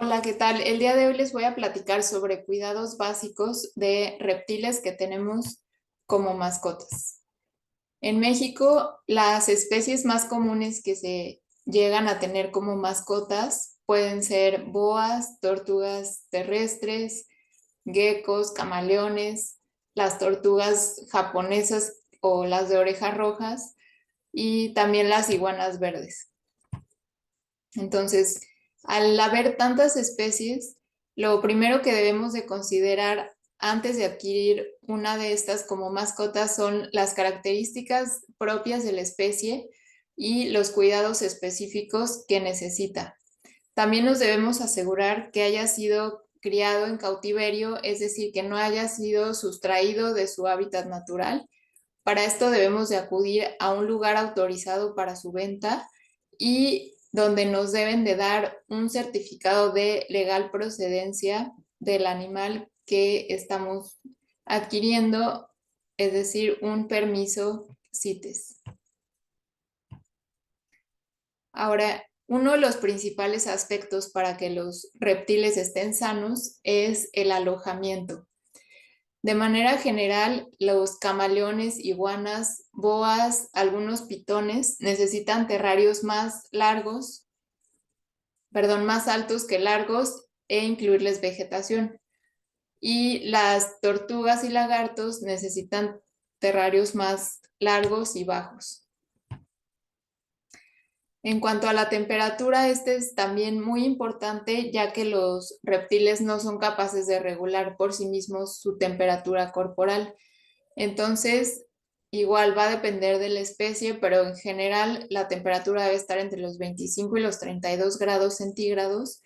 Hola, ¿qué tal? El día de hoy les voy a platicar sobre cuidados básicos de reptiles que tenemos como mascotas. En México, las especies más comunes que se llegan a tener como mascotas pueden ser boas, tortugas terrestres, geckos, camaleones, las tortugas japonesas o las de orejas rojas y también las iguanas verdes. Entonces, al haber tantas especies, lo primero que debemos de considerar antes de adquirir una de estas como mascotas son las características propias de la especie y los cuidados específicos que necesita. También nos debemos asegurar que haya sido criado en cautiverio, es decir, que no haya sido sustraído de su hábitat natural. Para esto debemos de acudir a un lugar autorizado para su venta y donde nos deben de dar un certificado de legal procedencia del animal que estamos adquiriendo, es decir, un permiso CITES. Ahora, uno de los principales aspectos para que los reptiles estén sanos es el alojamiento. De manera general, los camaleones, iguanas, boas, algunos pitones necesitan terrarios más largos, perdón, más altos que largos e incluirles vegetación. Y las tortugas y lagartos necesitan terrarios más largos y bajos. En cuanto a la temperatura, este es también muy importante ya que los reptiles no son capaces de regular por sí mismos su temperatura corporal. Entonces, igual va a depender de la especie, pero en general la temperatura debe estar entre los 25 y los 32 grados centígrados.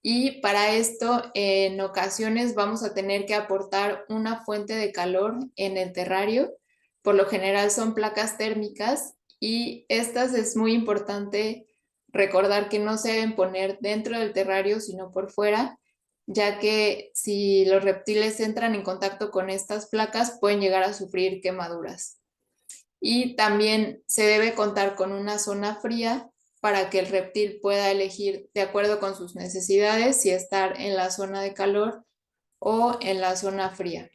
Y para esto, en ocasiones vamos a tener que aportar una fuente de calor en el terrario. Por lo general son placas térmicas y estas es muy importante recordar que no se deben poner dentro del terrario, sino por fuera, ya que si los reptiles entran en contacto con estas placas pueden llegar a sufrir quemaduras. Y también se debe contar con una zona fría para que el reptil pueda elegir de acuerdo con sus necesidades si estar en la zona de calor o en la zona fría.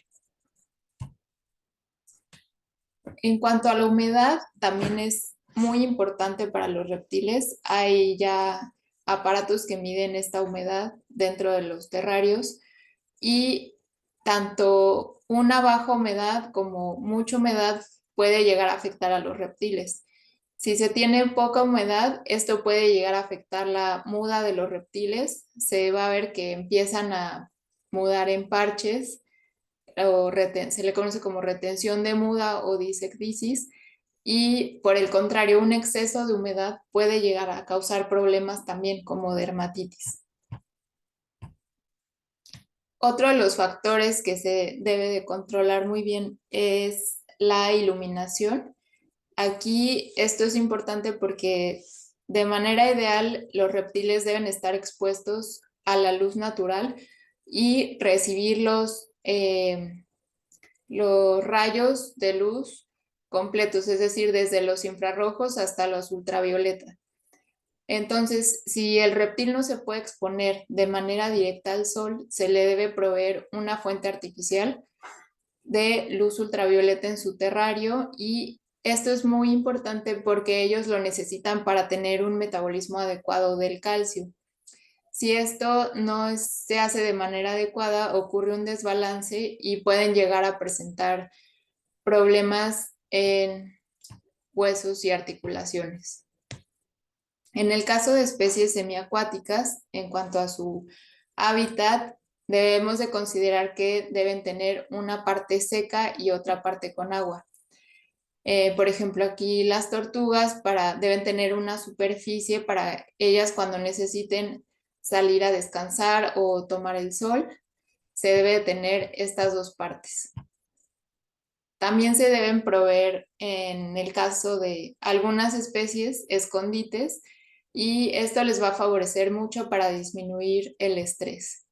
En cuanto a la humedad, también es muy importante para los reptiles. Hay ya aparatos que miden esta humedad dentro de los terrarios y tanto una baja humedad como mucha humedad puede llegar a afectar a los reptiles. Si se tiene poca humedad, esto puede llegar a afectar la muda de los reptiles. Se va a ver que empiezan a mudar en parches o se le conoce como retención de muda o disectisis. Y por el contrario, un exceso de humedad puede llegar a causar problemas también como dermatitis. Otro de los factores que se debe de controlar muy bien es la iluminación. Aquí esto es importante porque de manera ideal los reptiles deben estar expuestos a la luz natural y recibir los rayos de luz completos, es decir, desde los infrarrojos hasta los ultravioleta. Entonces, si el reptil no se puede exponer de manera directa al sol, se le debe proveer una fuente artificial de luz ultravioleta en su terrario y esto es muy importante porque ellos lo necesitan para tener un metabolismo adecuado del calcio. Si esto no se hace de manera adecuada, ocurre un desbalance y pueden llegar a presentar problemas en huesos y articulaciones. En el caso de especies semiacuáticas, en cuanto a su hábitat, debemos de considerar que deben tener una parte seca y otra parte con agua. Por ejemplo, aquí las tortugas deben tener una superficie para ellas cuando necesiten salir a descansar o tomar el sol, se debe tener estas dos partes. También se deben proveer, en el caso de algunas especies, escondites y esto les va a favorecer mucho para disminuir el estrés.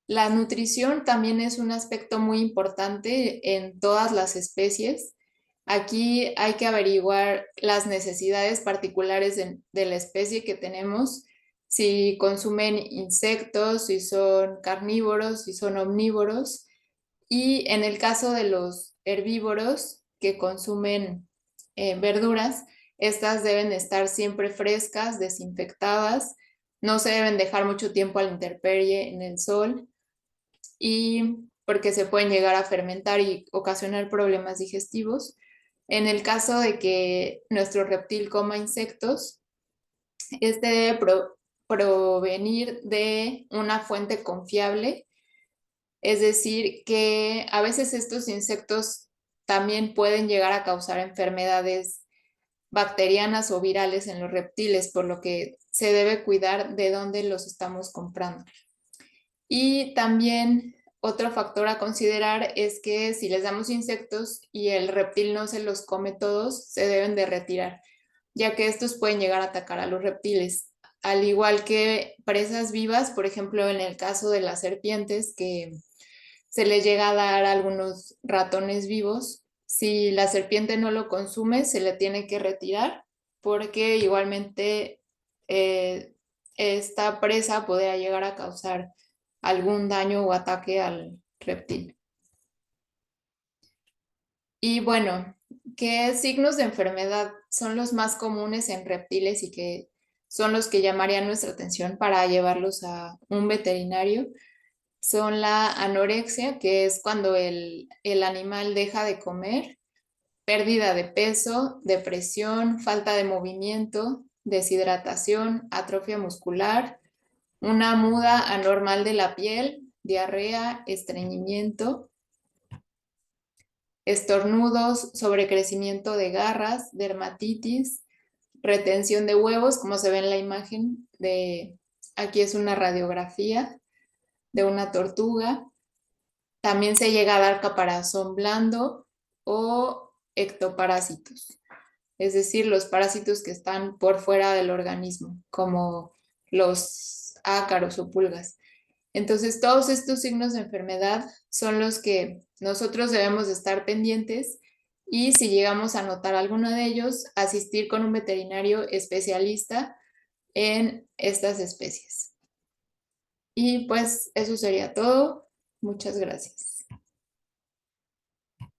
La nutrición también es un aspecto muy importante en todas las especies. Aquí hay que averiguar las necesidades particulares de la especie que tenemos si consumen insectos, si son carnívoros, si son omnívoros. Y en el caso de los herbívoros que consumen verduras, estas deben estar siempre frescas, desinfectadas, no se deben dejar mucho tiempo a la intemperie en el sol y porque se pueden llegar a fermentar y ocasionar problemas digestivos. En el caso de que nuestro reptil coma insectos, este debe provenir de una fuente confiable, es decir, que a veces estos insectos también pueden llegar a causar enfermedades bacterianas o virales en los reptiles, por lo que se debe cuidar de dónde los estamos comprando. Y también otro factor a considerar es que si les damos insectos y el reptil no se los come todos, se deben de retirar, ya que estos pueden llegar a atacar a los reptiles. Al igual que presas vivas, por ejemplo, en el caso de las serpientes, que se les llega a dar a algunos ratones vivos, si la serpiente no lo consume, se le tiene que retirar, porque igualmente esta presa podría llegar a causar algún daño o ataque al reptil. Y bueno, ¿qué signos de enfermedad son los más comunes en reptiles y que son los que llamarían nuestra atención para llevarlos a un veterinario? Son la anorexia, que es cuando el animal deja de comer, pérdida de peso, depresión, falta de movimiento, deshidratación, atrofia muscular, una muda anormal de la piel, diarrea, estreñimiento, estornudos, sobrecrecimiento de garras, dermatitis, retención de huevos, como se ve en la imagen de, aquí es una radiografía de una tortuga. También se llega a dar caparazón blando o ectoparásitos, es decir, los parásitos que están por fuera del organismo, como los ácaros o pulgas. Entonces, todos estos signos de enfermedad son los que nosotros debemos de estar pendientes y si llegamos a notar alguno de ellos, asistir con un veterinario especialista en estas especies. Y pues eso sería todo. Muchas gracias.